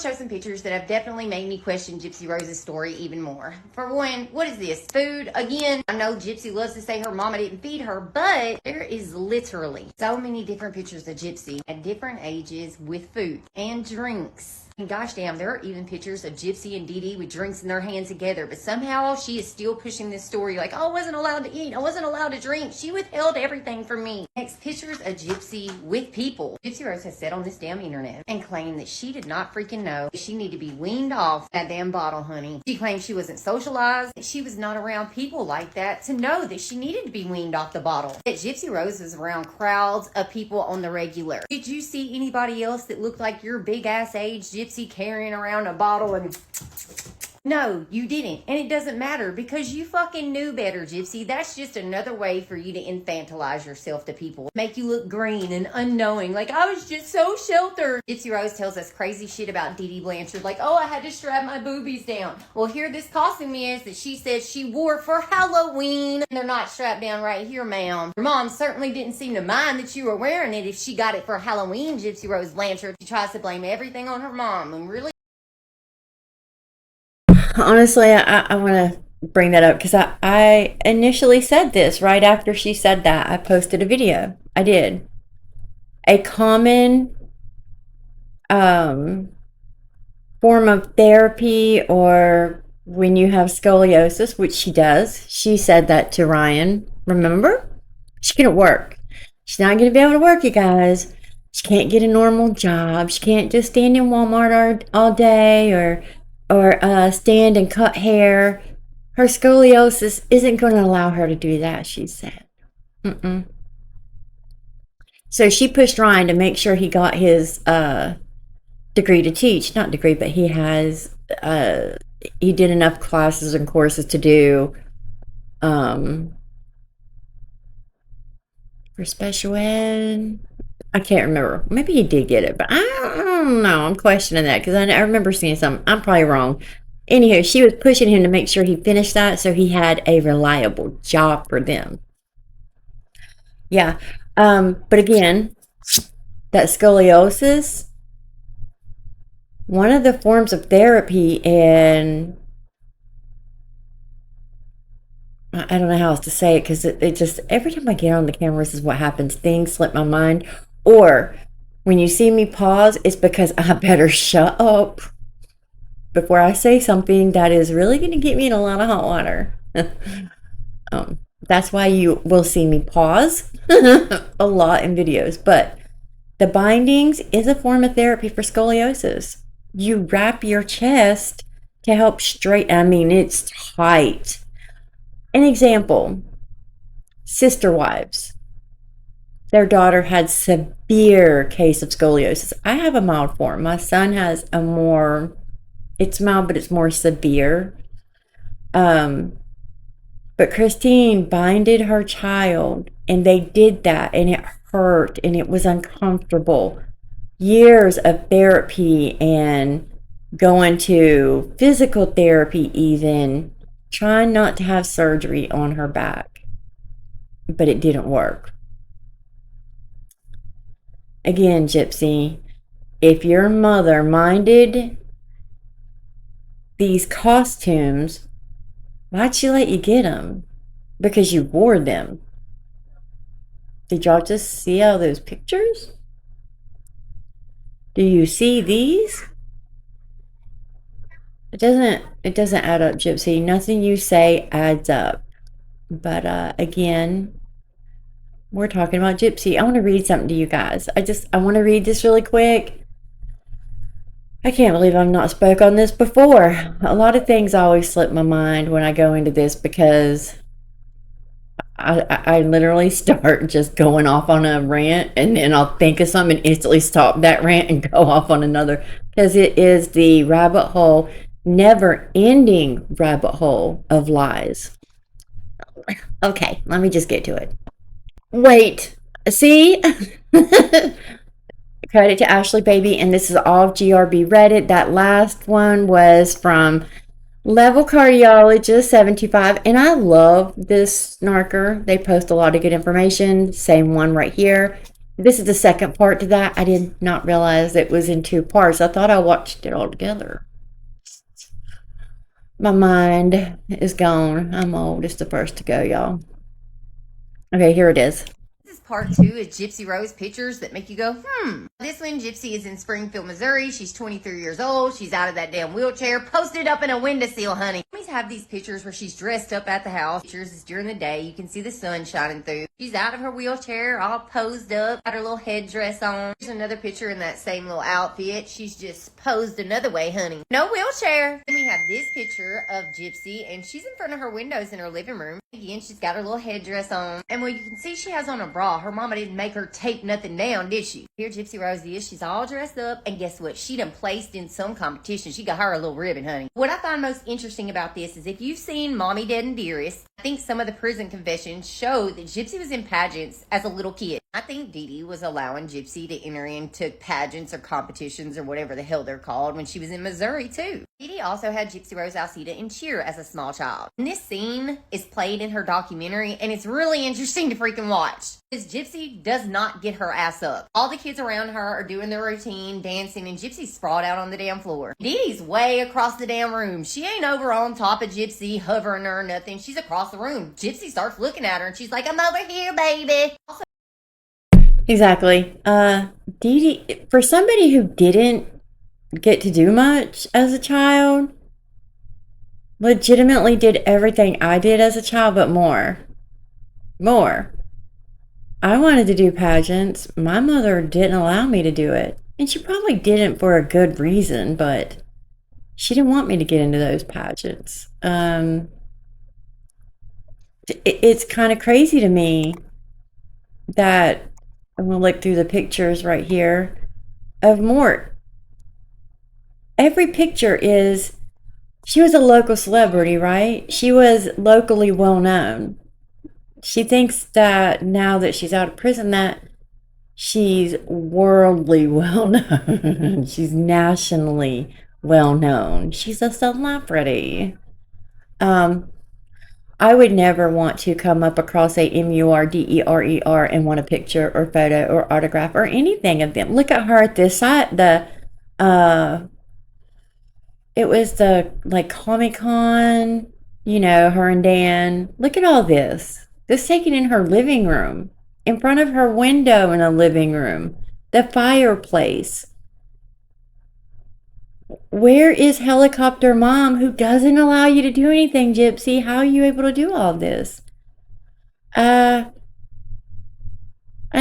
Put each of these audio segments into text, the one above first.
to show some pictures that have definitely made me question Gypsy Rose's story even more. For one, what is this? Food? Again, I know Gypsy loves to say her mama didn't feed her, but there is literally so many different pictures of Gypsy at different ages with food and drinks. And gosh damn, there are even pictures of Gypsy and Dee Dee with drinks in their hand together, but somehow she is still pushing this story like, oh, I wasn't allowed to eat, I wasn't allowed to drink, she withheld everything from me. Next, pictures of Gypsy with people. Gypsy Rose has said on this damn internet and claimed that she did not freaking know she needed to be weaned off that damn bottle, honey. She claimed she wasn't socialized, that she was not around people like that to know that she needed to be weaned off the bottle. That Gypsy Rose was around crowds of people on the regular. Did you see anybody else that looked like your big ass age Gypsy carrying around a bottle and... No, you didn't. And it doesn't matter because you fucking knew better, Gypsy. That's just another way for you to infantilize yourself to people. Make you look green and unknowing. Like, I was just so sheltered. Gypsy Rose tells us crazy shit about Dee Dee Blanchard. Like, oh, I had to strap my boobies down. Well, here this costume is that she said she wore for Halloween. They're not strapped down right here, ma'am. Your mom certainly didn't seem to mind that you were wearing it if she got it for Halloween, Gypsy Rose Blanchard. She tries to blame everything on her mom. And really... Honestly, I want to bring that up because I initially said this right after she said that. I posted a video. I did. A common form of therapy, or when you have scoliosis, which she does, she said that to Ryan. Remember? She couldn't work. She's not going to be able to work, you guys. She can't get a normal job. She can't just stand in Walmart all day or stand and cut hair. Her scoliosis isn't going to allow her to do that, she said. So she pushed Ryan to make sure he got his degree to teach. Not degree, but he has, he did enough classes and courses to do for special ed. I can't remember. Maybe he did get it, but I don't know. I'm questioning that because I remember seeing something. I'm probably wrong. Anywho, she was pushing him to make sure he finished that so he had a reliable job for them. Yeah. But again, that scoliosis, one of the forms of therapy, and I don't know how else to say it because it just, every time I get on the camera, this is what happens. Things slip my mind. Or when you see me pause, it's because I better shut up before I say something that is really going to get me in a lot of hot water. That's why you will see me pause a lot in videos. But the bindings is a form of therapy for scoliosis. You wrap your chest to help straighten. I mean, it's tight. An example, sister wives. Their daughter had severe case of scoliosis. I have a mild form. My son has a more, it's mild, but it's more severe. But Christine binded her child, and they did that, and it hurt, and it was uncomfortable. Years of therapy and going to physical therapy even, trying not to have surgery on her back. But it didn't work. Again, Gypsy, if your mother minded these costumes, why'd she let you get them? Because you wore them. Did y'all just see all those pictures? Do you see these? It doesn't add up, Gypsy. Nothing you say adds up. But again, we're talking about Gypsy. I want to read something to you guys. I want to read this really quick. I can't believe I've not spoke on this before. A lot of things always slip my mind when I go into this because I literally start just going off on a rant, and then I'll think of something and instantly stop that rant and go off on another, because it is the rabbit hole, never-ending rabbit hole of lies. Okay, let me just get to it. Wait, see? Credit to Ashley Baby, and this is all GRB Reddit. That last one was from Level Cardiologist 75, and I love this snarker. They post a lot of good information. Same one right here. This is the second part to that. I did not realize it was in 2 parts. I thought I watched it all together. My mind is gone. I'm old. It's the first to go, y'all. Okay, here it is. This is part 2 of Gypsy Rose pictures that make you go, This one, Gypsy is in Springfield, Missouri. She's 23 years old. She's out of that damn wheelchair, posted up in a windowsill, honey. We have these pictures where she's dressed up at the house. Pictures is during the day. You can see the sun shining through. She's out of her wheelchair, all posed up, got her little headdress on. Here's another picture in that same little outfit. She's just posed another way, honey. No wheelchair. Then we have this picture of Gypsy, and she's in front of her windows in her living room. Again, she's got her little headdress on. And well, you can see she has on a bra. Her mama didn't make her tape nothing down, did she? Here Gypsy Rose is. She's all dressed up. And guess what? She done placed in some competition. She got her a little ribbon, honey. What I find most interesting about this is if you've seen Mommy, Dead, and Dearest, I think some of the prison confessions show that Gypsy was in pageants as a little kid. I think Dee Dee was allowing Gypsy to enter into pageants or competitions or whatever the hell they're called when she was in Missouri, too. Dee Dee also had Gypsy Rose Alcida in cheer as a small child. And this scene is played in her documentary, and it's really interesting to freaking watch. Because Gypsy does not get her ass up. All the kids around her are doing their routine, dancing, and Gypsy's sprawled out on the damn floor. Dee Dee's way across the damn room. She ain't over on top of Gypsy, hovering her or nothing. She's across the room. Gypsy starts looking at her, and she's like, I'm over here, baby. Also, Exactly. Dee Dee, for somebody who didn't get to do much as a child, legitimately did everything I did as a child, but more. More. I wanted to do pageants. My mother didn't allow me to do it. And she probably didn't for a good reason, but she didn't want me to get into those pageants. It's kind of crazy to me that I'm going to look through the pictures right here of Mort. Every picture is, she was a local celebrity, right? She was locally well known. She thinks that now that she's out of prison that she's worldly well known. She's nationally well known. She's a celebrity. I would never want to come up across a MURDERER and want a picture or photo or autograph or anything of them. Look at her at this side. It was the like Comic-Con, you know, her and Dan. Look at all this. This taken in her living room, in front of her window in a living room, the fireplace. Where is helicopter mom who doesn't allow you to do anything, Gypsy? How are you able to do all this? I'm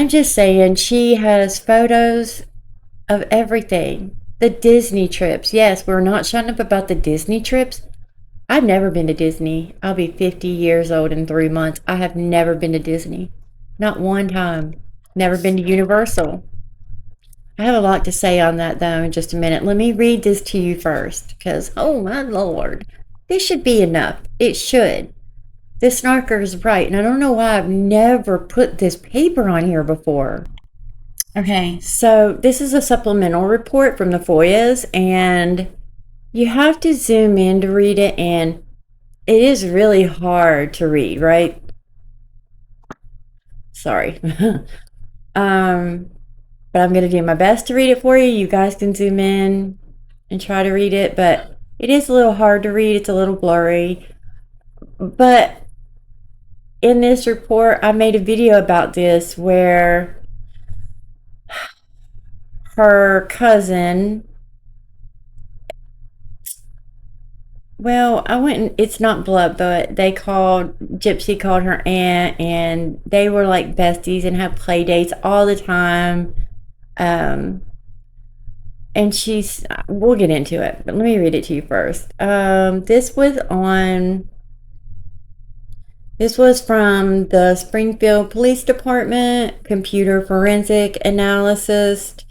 just saying, she has photos of everything. The Disney trips. Yes, we're not shutting up about the Disney trips. I've never been to Disney. I'll be 50 years old in 3 months. I have never been to Disney. Not one time. Never been to Universal. I have a lot to say on that, though, in just a minute. Let me read this to you first, because, oh, my Lord. This should be enough. It should. This snarker is right, and I don't know why I've never put this paper on here before. Okay, so this is a supplemental report from the FOIAs, and you have to zoom in to read it, and it is really hard to read, right? Sorry. But I'm going to do my best to read it for you. You guys can zoom in and try to read it, but it is a little hard to read. It's a little blurry. But in this report, I made a video about this where her cousin, well, it's not blood, but Gypsy called her aunt, and they were like besties and had play dates all the time. And we'll get into it, but let me read it to you first. This was from the Springfield Police Department, computer forensic analyst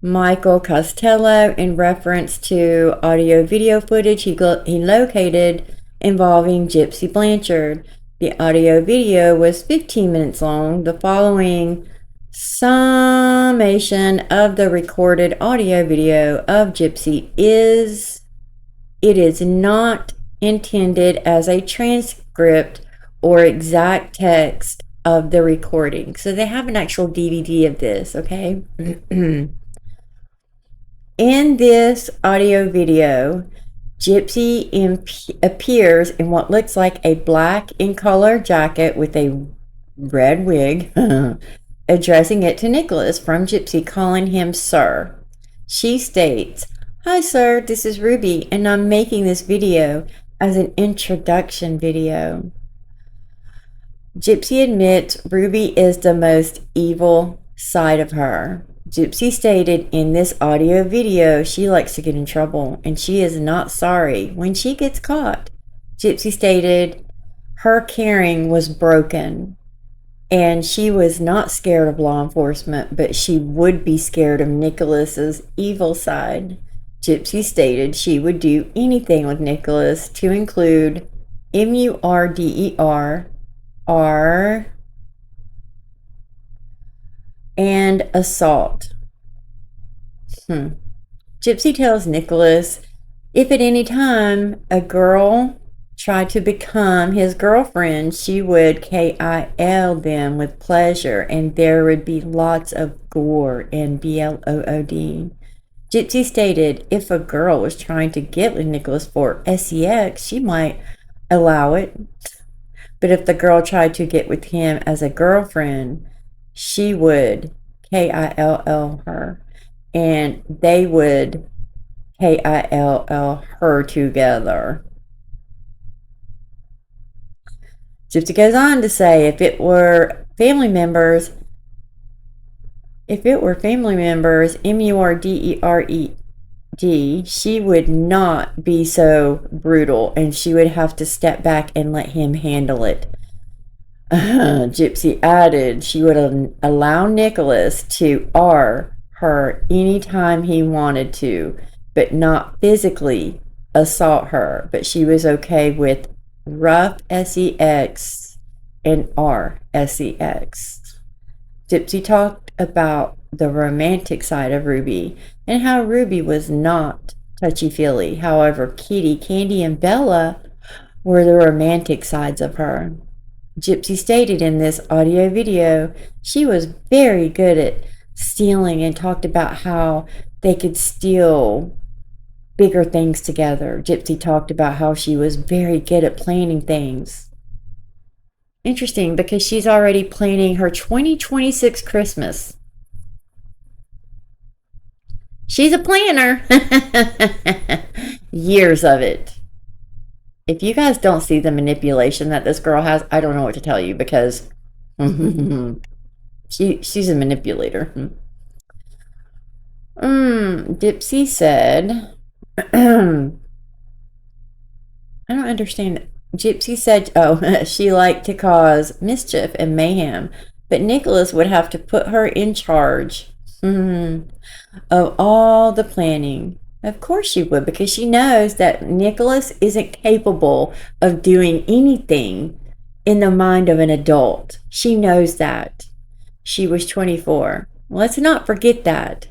Michael Costello, in reference to audio video footage he located involving Gypsy Blanchard. The audio video was 15 minutes long. The following summation of the recorded audio video of Gypsy is not intended as a transcript or exact text of the recording. So they have an actual DVD of this, okay? In this audio video, Gypsy appears in what looks like a black in color jacket with a red wig, addressing it to Nicholas from Gypsy, calling him sir. She states, "Hi sir, this is Ruby, and I'm making this video as an introduction video." Gypsy admits Ruby is the most evil side of her. Gypsy stated in this audio video she likes to get in trouble and she is not sorry when she gets caught. Gypsy stated her caring was broken and she was not scared of law enforcement, but she would be scared of Nicholas's evil side. Gypsy stated she would do anything with Nicholas, to include murder, and assault. Gypsy tells Nicholas if at any time a girl tried to become his girlfriend, she would kill them with pleasure and there would be lots of gore and blood. Gypsy stated if a girl was trying to get with Nicholas for sex, she might allow it. But if the girl tried to get with him as a girlfriend, she would kill her. And they would kill her together. Gypsy goes on to say if it were family members, MURDERED, she would not be so brutal and she would have to step back and let him handle it. Gypsy added she would allow Nicholas to R her anytime he wanted to, but not physically assault her. But she was okay with rough sex and RSEX. Gypsy talked about the romantic side of Ruby and how Ruby was not touchy-feely. However, Kitty, Candy, and Bella were the romantic sides of her. Gypsy stated in this audio video she was very good at stealing and talked about how they could steal bigger things together. Gypsy talked about how she was very good at planning things. Interesting, because she's already planning her 2026 Christmas. She's a planner. Years of it. If you guys don't see the manipulation that this girl has, I don't know what to tell you, because she's a manipulator. Gypsy said, I don't understand. Gypsy said, she liked to cause mischief and mayhem, but Nicholas would have to put her in charge of all the planning. Of course she would, because she knows that Nicholas isn't capable of doing anything in the mind of an adult. She knows that. She was 24. Let's not forget that.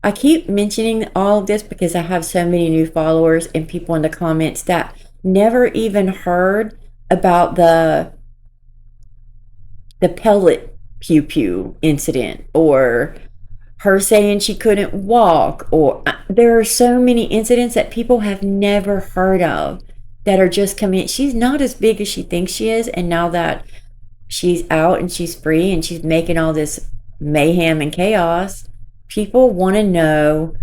I keep mentioning all of this because I have so many new followers and people in the comments that never even heard about the pellet pew pew incident, or her saying she couldn't walk, or there are so many incidents that people have never heard of that are just coming. She's not as big as she thinks she is, and now that she's out and she's free and she's making all this mayhem and chaos, people want to know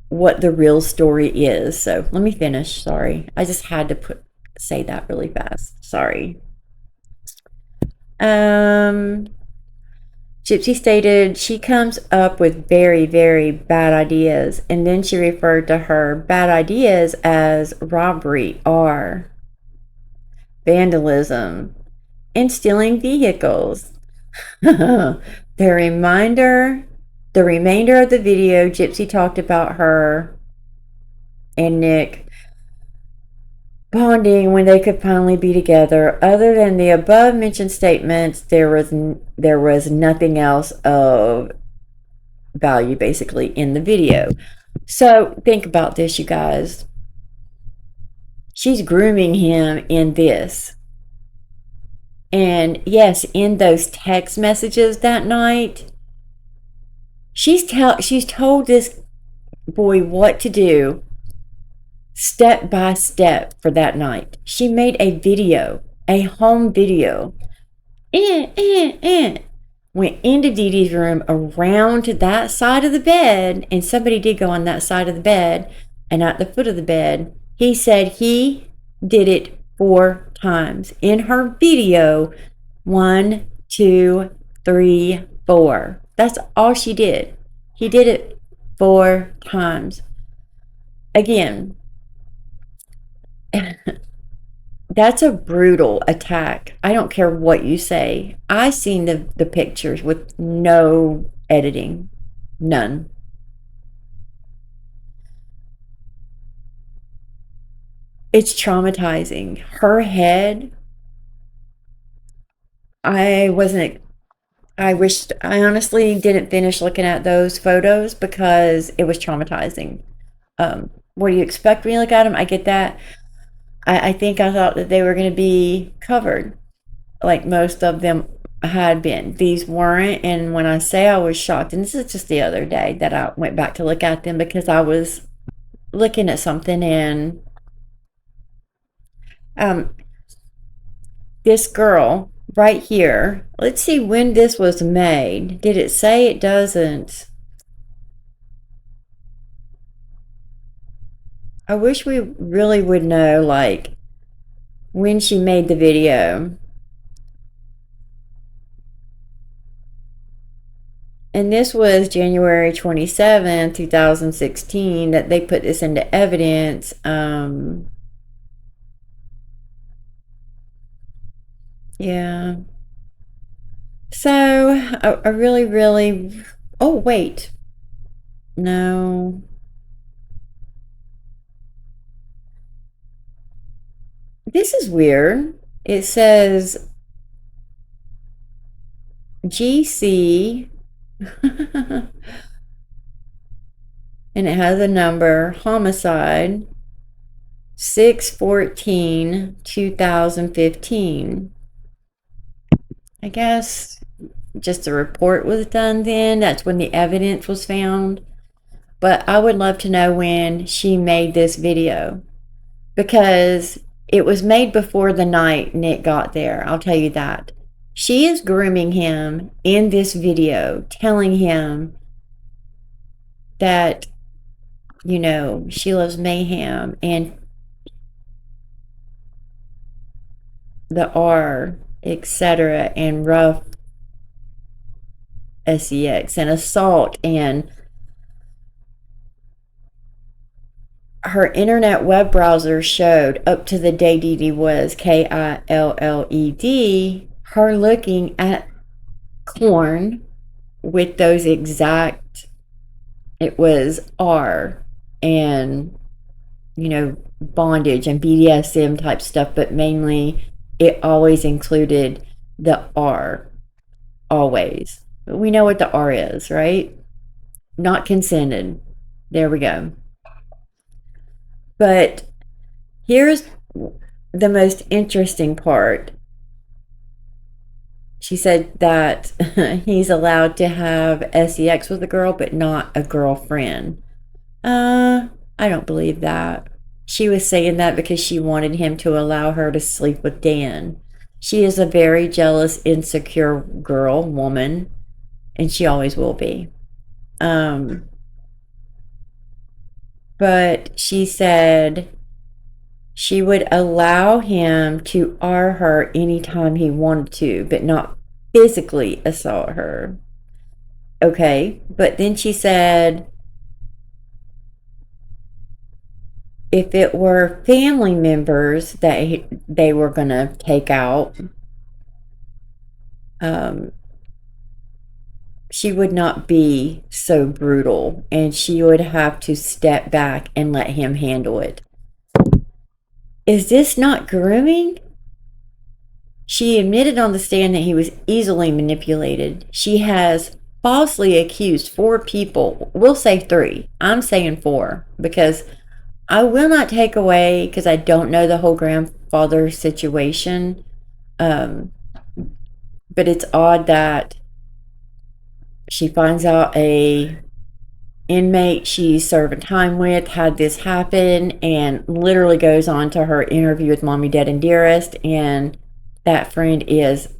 what the real story is. So let me finish. Sorry, I just had to say that really fast. Sorry. Gypsy stated she comes up with very, very bad ideas, and then she referred to her bad ideas as robbery or vandalism and stealing vehicles. The remainder of the video, Gypsy talked about her and Nick bonding when they could finally be together. Other than the above mentioned statements, there was nothing else of value basically in the video. So think about this, you guys. She's grooming him in this. And yes, in those text messages that night, she's told this boy what to do step by step for that night. She made a video, a home video. Went into Dee Dee's room around to that side of the bed, and somebody did go on that side of the bed, and at the foot of the bed, he said he did it 4 times. In her video, 1, 2, 3, 4. That's all she did. He did it 4 times. Again, that's a brutal attack. I don't care what you say. I seen the pictures with no editing. None. It's traumatizing. Her head, I honestly didn't finish looking at those photos because it was traumatizing. What do you expect when you look at them? I get that. I think I thought that they were going to be covered, like most of them had been. These weren't, and when I say I was shocked, and this is just the other day that I went back to look at them because I was looking at something, and this girl right here, let's see when this was made. Did it say? It doesn't. I wish we really would know, like, when she made the video. And this was January 27, 2016, that they put this into evidence. Yeah. So, I really... Oh, wait. No. This is weird. It says GC and it has a number, homicide 6/14/2015. I guess just a report was done then. That's when the evidence was found. But I would love to know when she made this video, because it was made before the night Nick got there. I'll tell you that. She is grooming him in this video, telling him that, you know, she loves mayhem and the R, etc., and rough sex and assault, and her internet web browser showed up to the day Dee Dee was KILLED, her looking at corn with those exact, it was R and, you know, bondage and BDSM type stuff, but mainly it always included the R, always. But we know what the R is, right? Not consented. There we go. But here's the most interesting part. She said that he's allowed to have sex with a girl, but not a girlfriend. I don't believe that. She was saying that because she wanted him to allow her to sleep with Dan. She is a very jealous, insecure woman, and she always will be. But she said she would allow him to R her anytime he wanted to, but not physically assault her. Okay, but then she said if it were family members that they were going to take out, she would not be so brutal, and she would have to step back and let him handle it. Is this not grooming? She admitted on the stand that he was easily manipulated. She has falsely accused 4 people. We'll say 3. I'm saying 4 because I will not take away, because I don't know the whole grandfather situation. But it's odd that she finds out a inmate she's serving time with had this happen, and literally goes on to her interview with Mommy, Dad, and Dearest, and that friend is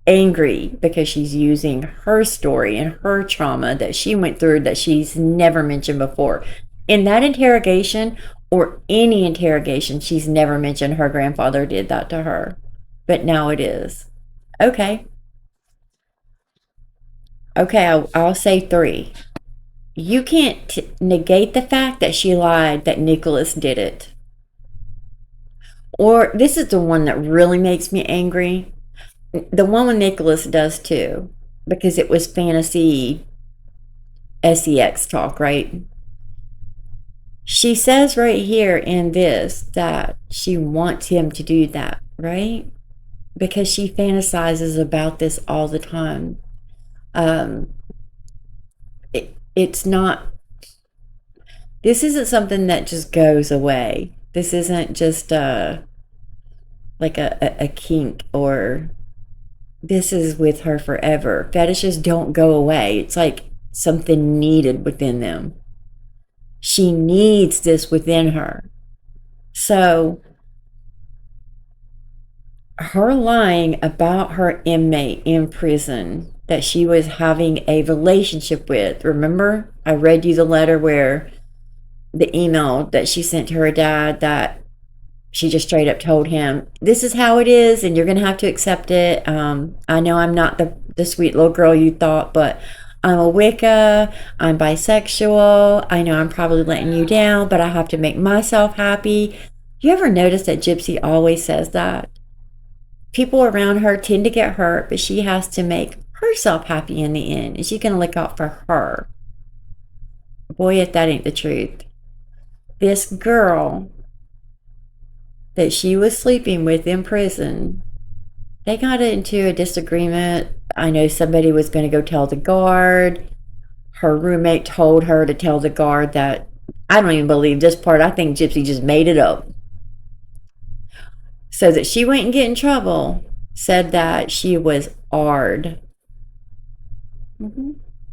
angry because she's using her story and her trauma that she went through that she's never mentioned before. In that interrogation, or any interrogation, she's never mentioned her grandfather did that to her. But now it is. Okay. Okay, I'll say 3. You can't negate the fact that she lied that Nicholas did it. Or this is the one that really makes me angry. The one with Nicholas does too, because it was fantasy sex talk, right? She says right here in this that she wants him to do that, right? Because she fantasizes about this all the time. It's not, this isn't something that just goes away. This isn't just like a kink, or this is with her forever. Fetishes don't go away. It's like something needed within them. She needs this within her. So her lying about her inmate in prison that she was having a relationship with. Remember, I read you the letter where the email that she sent to her dad, that she just straight up told him, this is how it is and you're going to have to accept it. I know I'm not the sweet little girl you thought, but I'm a Wicca, I'm bisexual, I know I'm probably letting you down, but I have to make myself happy. You ever notice that Gypsy always says that? People around her tend to get hurt, but she has to make herself happy in the end, and she's going to look out for her. Boy, if that ain't the truth. This girl that she was sleeping with in prison, they got into a disagreement. I know somebody was going to go tell the guard. Her roommate told her to tell the guard that, I don't even believe this part. I think Gypsy just made it up. So that she wouldn't get in trouble, said that she was AR'd.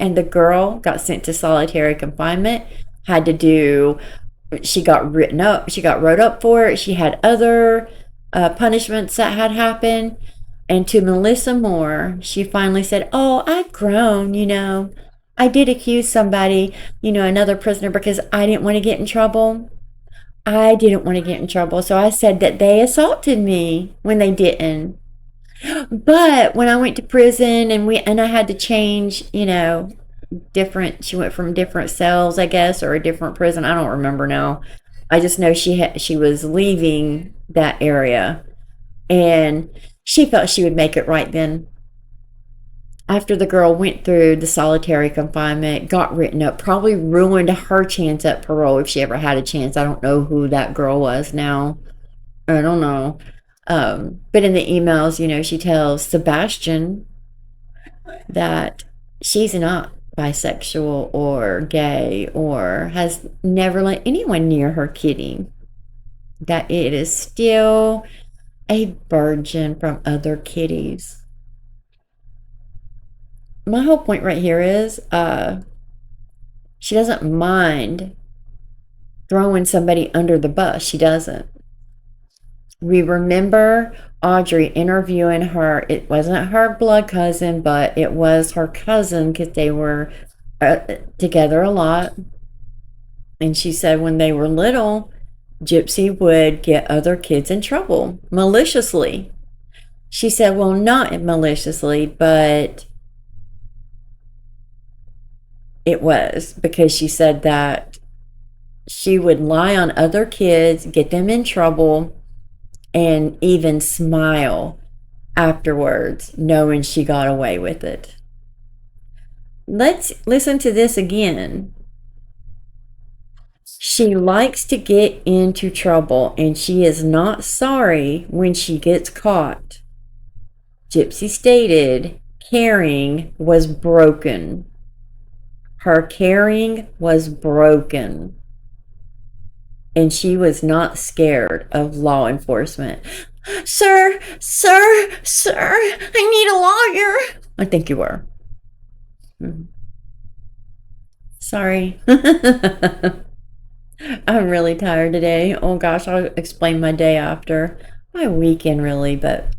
And the girl got sent to solitary confinement, had to do, she got written up, she got wrote up for it. She had other punishments that had happened. And to Melissa Moore, she finally said, oh, I've grown, I did accuse somebody, another prisoner, because I didn't want to get in trouble. I didn't want to get in trouble. So I said that they assaulted me when they didn't. But when I went to prison and I had to change, different, she went from different cells, I guess, or a different prison. I don't remember now. I just know she was leaving that area, and she felt she would make it right then. After the girl went through the solitary confinement, got written up, probably ruined her chance at parole if she ever had a chance. I don't know who that girl was now. I don't know. But in the emails, she tells Sebastian that she's not bisexual or gay, or has never let anyone near her kitty. That it is still a virgin from other kitties. My whole point right here is she doesn't mind throwing somebody under the bus. She doesn't. We remember Audrey interviewing her. It wasn't her blood cousin, but it was her cousin, because they were together a lot. And she said when they were little, Gypsy would get other kids in trouble maliciously. She said, well, not maliciously, but it was, because she said that she would lie on other kids, get them in trouble, and even smile afterwards, knowing she got away with it. Let's listen to this again. She likes to get into trouble, and she is not sorry when she gets caught. Gypsy stated caring was broken. Her caring was broken. And she was not scared of law enforcement. Sir, I need a lawyer. I think you were. Sorry. I'm really tired today. Oh gosh, I'll explain my day after. My weekend, really, but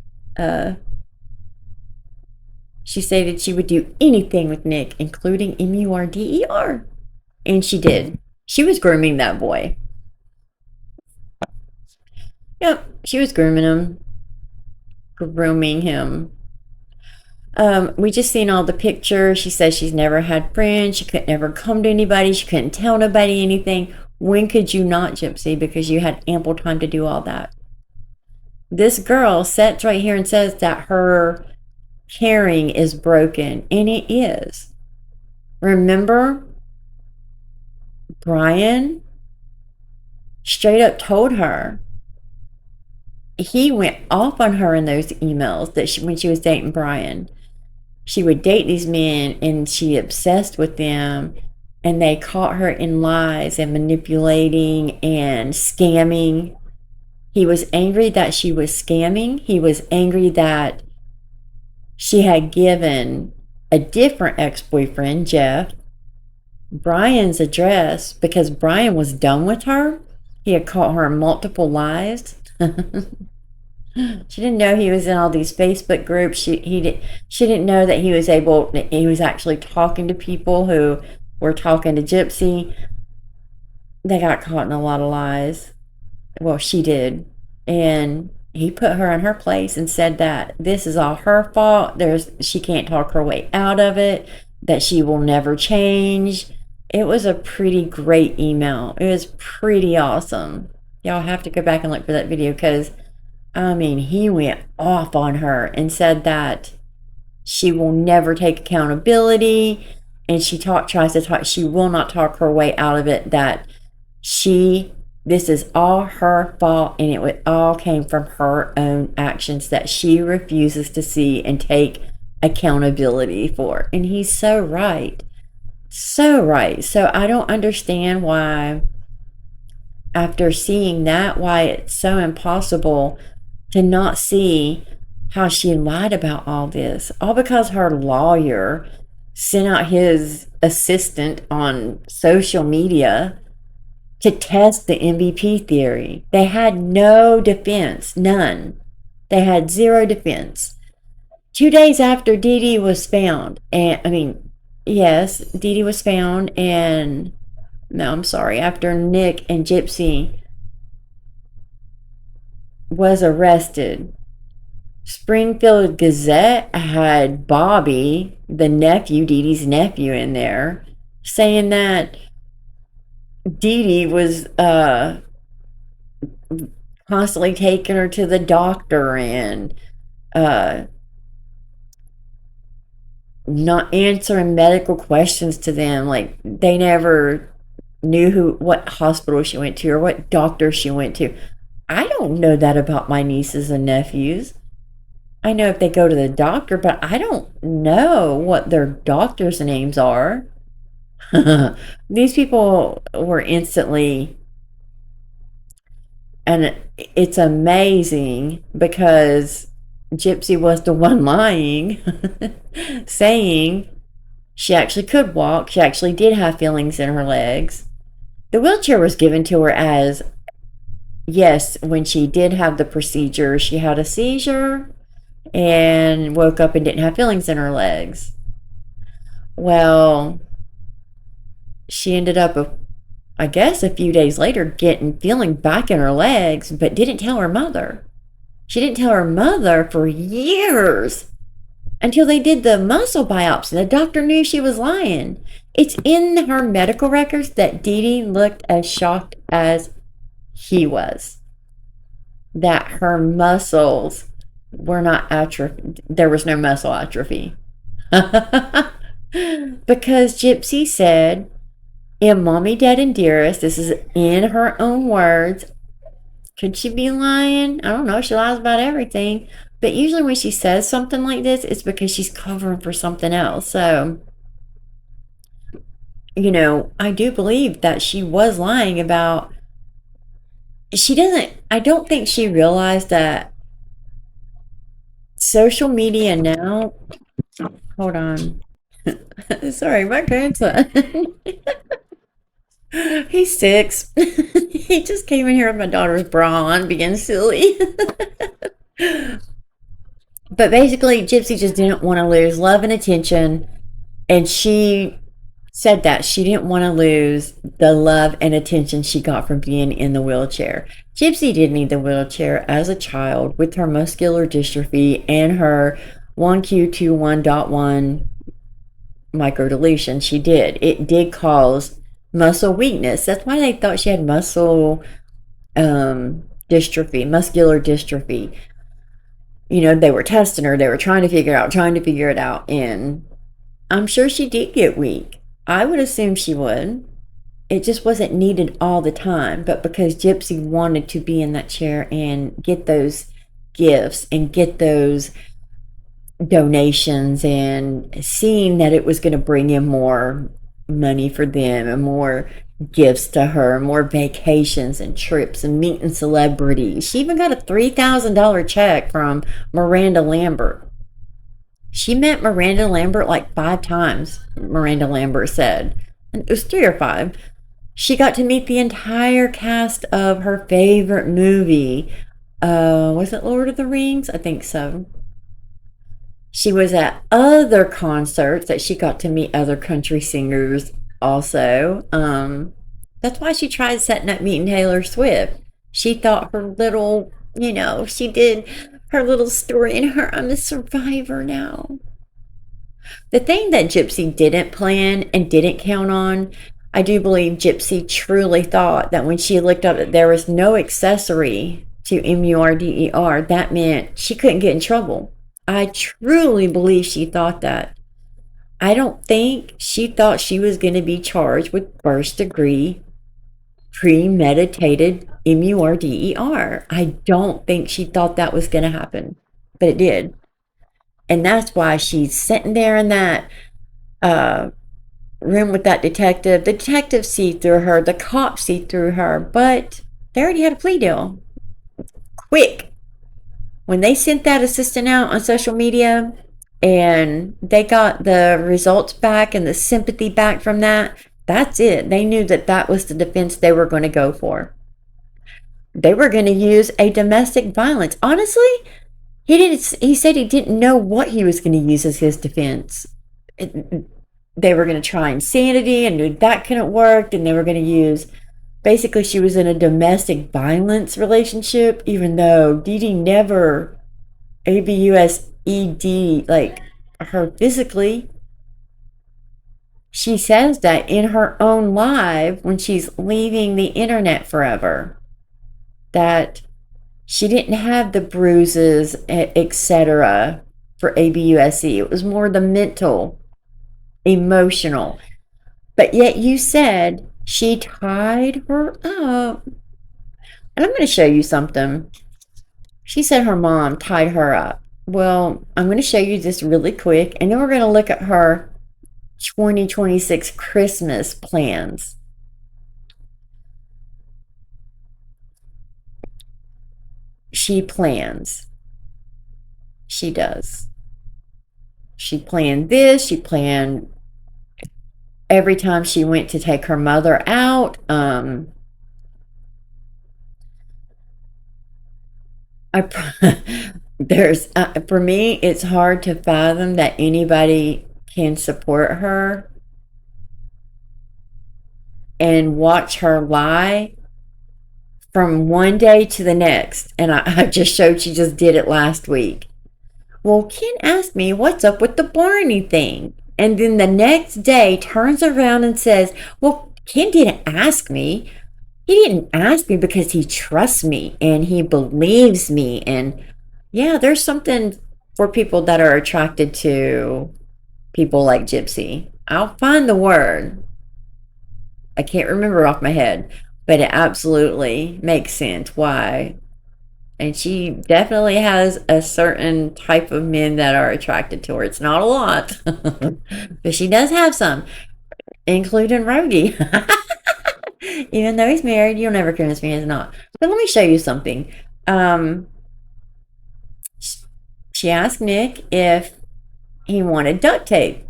she stated she would do anything with Nick, including MURDER. And she did. She was grooming that boy. Yep, she was grooming him. Grooming him. We just seen all the pictures. She says she's never had friends. She could never come to anybody. She couldn't tell nobody anything. When could you not, Gypsy? Because you had ample time to do all that. This girl sits right here and says that her caring is broken, and it is. Remember, Brian straight up told her. He went off on her in those emails that when she was dating Brian. She would date these men and she obsessed with them, and they caught her in lies and manipulating and scamming. He was angry that she was scamming. He was angry that she had given a different ex-boyfriend, Jeff, Brian's address because Brian was done with her. He had caught her in multiple lies. She didn't know he was in all these Facebook groups. She didn't know that he was actually talking to people who were talking to Gypsy. They got caught in a lot of lies. Well, she did. And he put her in her place and said that this is all her fault. She can't talk her way out of it, that she will never change. It was a pretty great email. It was pretty awesome. Y'all have to go back and look for that video because, I mean, he went off on her and said that she will never take accountability, and she will not talk her way out of it, that this is all her fault, and it all came from her own actions that she refuses to see and take accountability for. And he's so right. So right. So I don't understand why, after seeing that, why it's so impossible to not see how she lied about all this. All because her lawyer sent out his assistant on social media to test the MVP theory. They had no defense, none. They had zero defense. 2 days after Dee Dee was found, Dee Dee was found, and no, I'm sorry, after Nick and Gypsy was arrested, Springfield Gazette had Bobby, the nephew, Dee Dee's nephew, in there, saying that Dee Dee was constantly taking her to the doctor and not answering medical questions to them. Like, they never knew what hospital she went to or what doctor she went to. I don't know that about my nieces and nephews. I know if they go to the doctor, but I don't know what their doctor's names are. These people were instantly, and it's amazing because Gypsy was the one lying, saying she actually could walk. She actually did have feelings in her legs. The wheelchair was given to her as, yes, when she did have the procedure, she had a seizure and woke up and didn't have feelings in her legs. Well, she ended up, I guess, a few days later getting feeling back in her legs, but didn't tell her mother. She didn't tell her mother for years until they did the muscle biopsy. The doctor knew she was lying. It's in her medical records that Dee Dee looked as shocked as he was, that her muscles were not atrophied. There was no muscle atrophy. Because Gypsy said, in Mommy, Dad, and Dearest, this is in her own words. Could she be lying? I don't know. She lies about everything. But usually when she says something like this, it's because she's covering for something else. So, I do believe that she was lying about, I don't think she realized that social media now. Hold on. Sorry, my grandson. He's 6. He just came in here with my daughter's bra on, being silly. But basically, Gypsy just didn't want to lose love and attention. And she said that she didn't want to lose the love and attention she got from being in the wheelchair. Gypsy did need the wheelchair as a child with her muscular dystrophy and her 1q21.1 microdeletion. She did. It did cause muscle weakness. That's why they thought she had muscle dystrophy, muscular dystrophy. You know, they were testing her. They were trying to figure it out. And I'm sure she did get weak. I would assume she would. It just wasn't needed all the time. But because Gypsy wanted to be in that chair and get those gifts and get those donations and seeing that it was going to bring in more money for them and more gifts to her, more vacations and trips and meeting celebrities. She even got a $3,000 check from Miranda Lambert. She met Miranda Lambert like 5 times, Miranda Lambert said. And it was 3 or 5. She got to meet the entire cast of her favorite movie. Was it Lord of the Rings? I think so. She was at other concerts that she got to meet other country singers also. That's why she tried setting up meeting Taylor Swift. She thought her little, she did her little story in her, I'm a survivor now. The thing that Gypsy didn't plan and didn't count on, I do believe Gypsy truly thought that when she looked up that there was no accessory to MURDER, that meant she couldn't get in trouble. I truly believe she thought that. I don't think she thought she was going to be charged with first degree premeditated MURDER. I don't think she thought that was going to happen, but it did. And that's why she's sitting there in that room with that detective. The detective see through her, the cops see through her, but they already had a plea deal. Quick. When they sent that assistant out on social media and they got the results back and the sympathy back from that, that's it. They knew that that was the defense they were going to go for. They were going to use a domestic violence. Honestly, he said he didn't know what he was going to use as his defense. They were going to try insanity and knew that couldn't work. And they were going to use, basically she was in a domestic violence relationship, even though Dee Dee never ABUSED like her physically. She says that in her own live when she's leaving the internet forever, that she didn't have the bruises, etc. for ABUSE. It was more the mental, emotional. But yet you said she tied her up. And I'm going to show you something. She said her mom tied her up. Well, I'm going to show you this really quick, and then we're going to look at her 2026 Christmas plans. She plans. She does. She planned this. She planned every time she went to take her mother out. For me, it's hard to fathom that anybody can support her and watch her lie from one day to the next. And I just showed she just did it last week. Well, Ken asked me what's up with the Barney thing. And then the next day turns around and says, well, Ken didn't ask me. He didn't ask me because he trusts me and he believes me. And yeah, there's something for people that are attracted to people like Gypsy. I'll find the word. I can't remember off my head, but it absolutely makes sense why. And she definitely has a certain type of men that are attracted to her. It's not a lot, but she does have some, including Rogie. Even though he's married, you'll never convince me he's not. But let me show you something. she asked Nick if he wanted duct tape.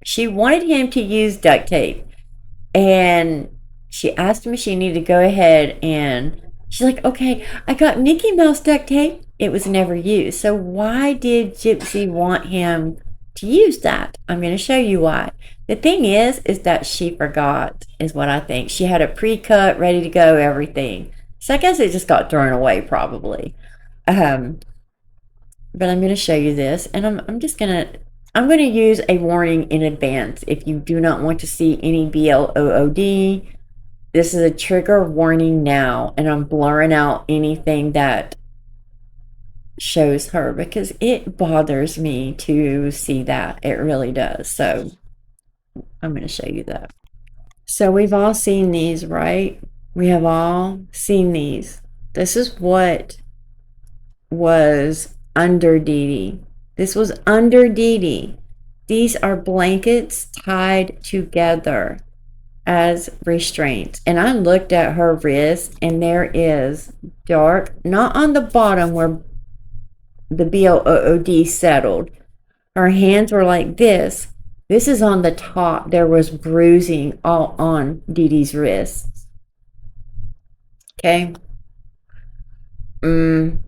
She wanted him to use duct tape. And she asked him if she needed to go ahead, and she's like, okay, I got Mickey Mouse duct tape. It was never used. So why did Gypsy want him to use that? I'm going to show you why. The thing is that she forgot, is what I think. She had it pre-cut, ready to go, everything. So I guess it just got thrown away probably. But I'm going to show you this, and I'm going to use a warning in advance. If you do not want to see any BLOOD, this is a trigger warning now, and I'm blurring out anything that shows her because it bothers me to see that. It really does. So I'm going to show you that. So we've all seen these, right? We have all seen these. This is what was under Dee Dee. This was under Dee Dee. These are blankets tied together as restraints. And I looked at her wrist, and there is dark, not on the bottom where the BLOOD settled. Her hands were like this. This is on the top. There was bruising all on Dee Dee's wrists. Okay. And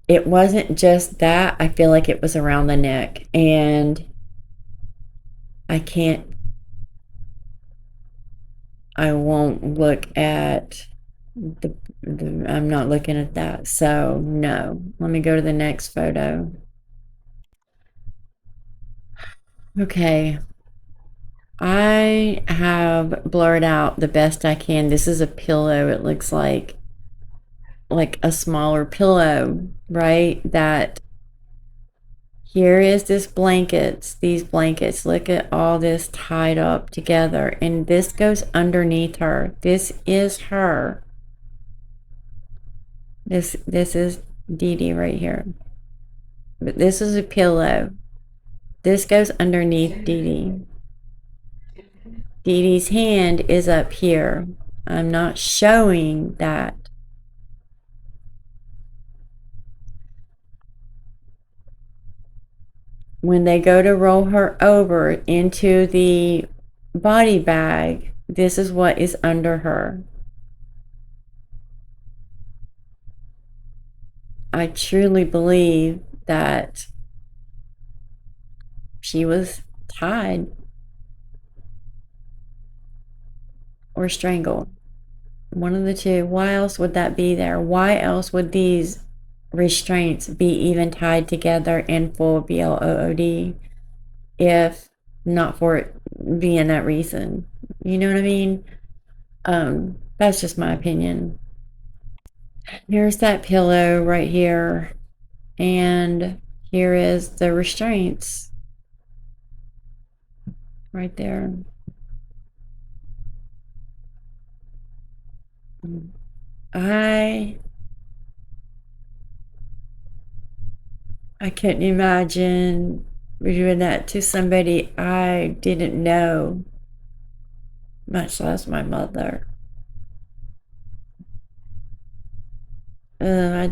it wasn't just that. I feel like it was around the neck. And I won't look at I'm not looking at that. So no. Let me go to the next photo. Okay. I have blurred out the best I can. This is a pillow. It looks like a smaller pillow, right? That here is these blankets. Look at all this tied up together, and this goes underneath her. This is her. This is Dee Dee right here. But this is a pillow. This goes underneath Dee Dee. Dee Dee's hand is up here. I'm not showing that. When they go to roll her over into the body bag, this is what is under her. I truly believe that she was tied or strangled. One of the two. Why else would that be there? Why else would these restraints be even tied together in full BLOOD if not for it being that reason? You know what I mean? That's just my opinion. Here's that pillow right here, and here is the restraints right there. I couldn't imagine doing that to somebody I didn't know, much less my mother. I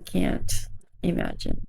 can't imagine.